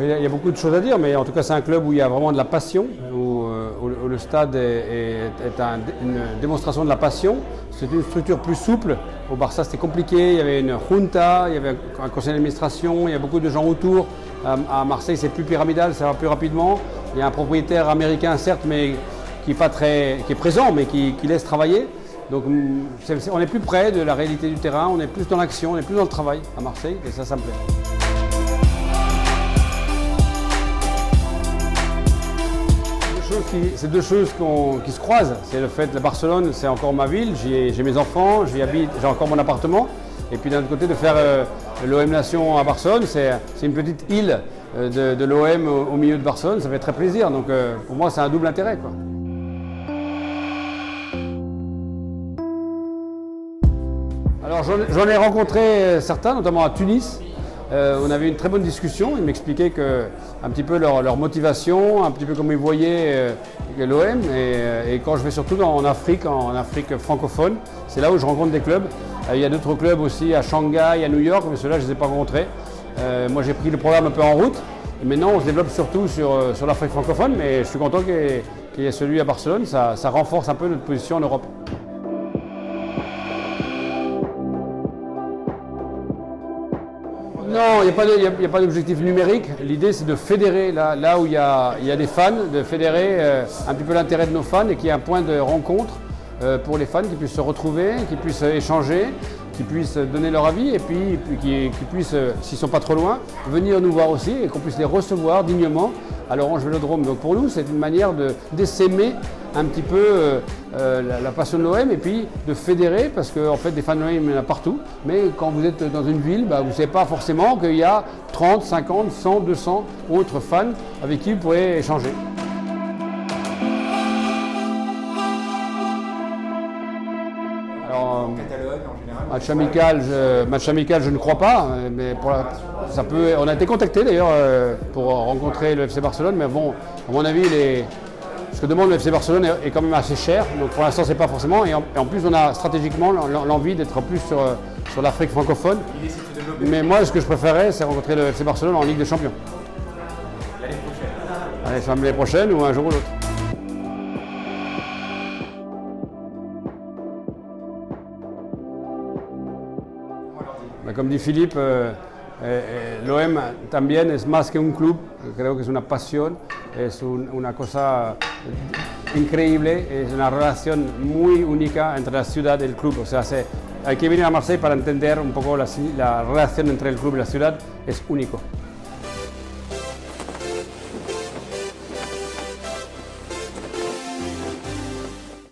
Il y a beaucoup de choses à dire, mais en tout cas c'est un club où il y a vraiment de la passion, où le stade une démonstration de la passion. C'est une structure plus souple. Au Barça c'était compliqué, il y avait une junta, il y avait un conseil d'administration, il y a beaucoup de gens autour. À Marseille c'est plus pyramidal, ça va plus rapidement. Il y a un propriétaire américain certes, mais qui est présent, mais qui laisse travailler. Donc on est plus près de la réalité du terrain, on est plus dans l'action, on est plus dans le travail à Marseille, et ça me plaît. C'est deux choses qui se croisent. C'est le fait que Barcelone, c'est encore ma ville, j'ai mes enfants, j'y habite, j'ai encore mon appartement. Et puis d'un autre côté, de faire l'OM Nation à Barcelone, c'est une petite île de l'OM au milieu de Barcelone, ça fait très plaisir. Donc pour moi, c'est un double intérêt, quoi. Alors j'en ai rencontré certains, notamment à Tunis. On avait une très bonne discussion, ils m'expliquaient un petit peu leur motivation, un petit peu comment ils voyaient l'OM. Et quand je vais surtout en Afrique francophone, c'est là où je rencontre des clubs. Il y a d'autres clubs aussi à Shanghai, à New York, mais ceux-là je ne les ai pas rencontrés. Moi j'ai pris le programme un peu en route. Et maintenant on se développe surtout sur l'Afrique francophone, mais je suis content qu'il y ait celui à Barcelone, ça renforce un peu notre position en Europe. Non, il n'y a pas d'objectif numérique. L'idée, c'est de fédérer là où il y a des fans, de fédérer un petit peu l'intérêt de nos fans et qu'il y ait un point de rencontre pour les fans qui puissent se retrouver, qui puissent échanger, qui puissent donner leur avis et puis qui puissent, s'ils ne sont pas trop loin, venir nous voir aussi et qu'on puisse les recevoir dignement à l'Orange Vélodrome. Donc pour nous, c'est une manière d'essaimer un petit peu la passion de l'OM et puis de fédérer, parce qu'en fait des fans de l'OM il y en a partout, mais quand vous êtes dans une ville, vous ne savez pas forcément qu'il y a 30, 50, 100, 200 autres fans avec qui vous pourrez échanger. Alors, match amical, je ne crois pas, mais on a été contacté d'ailleurs pour rencontrer le FC Barcelone, mais bon, à mon avis, ce que demande le FC Barcelone est quand même assez cher, donc pour l'instant c'est pas forcément, et en plus on a stratégiquement l'envie d'être plus sur l'Afrique francophone. Mais moi ce que je préférerais c'est rencontrer le FC Barcelone en Ligue des Champions. L'année prochaine ou un jour ou l'autre. Comme dit Philippe, l'OM también es más que un club, creo que es una pasión, es una cosa increíble, es una relación muy única entre la ciudad y el club. O sea, hay que venir a Marseille para entender un poco la relación entre el club y la ciudad, es único.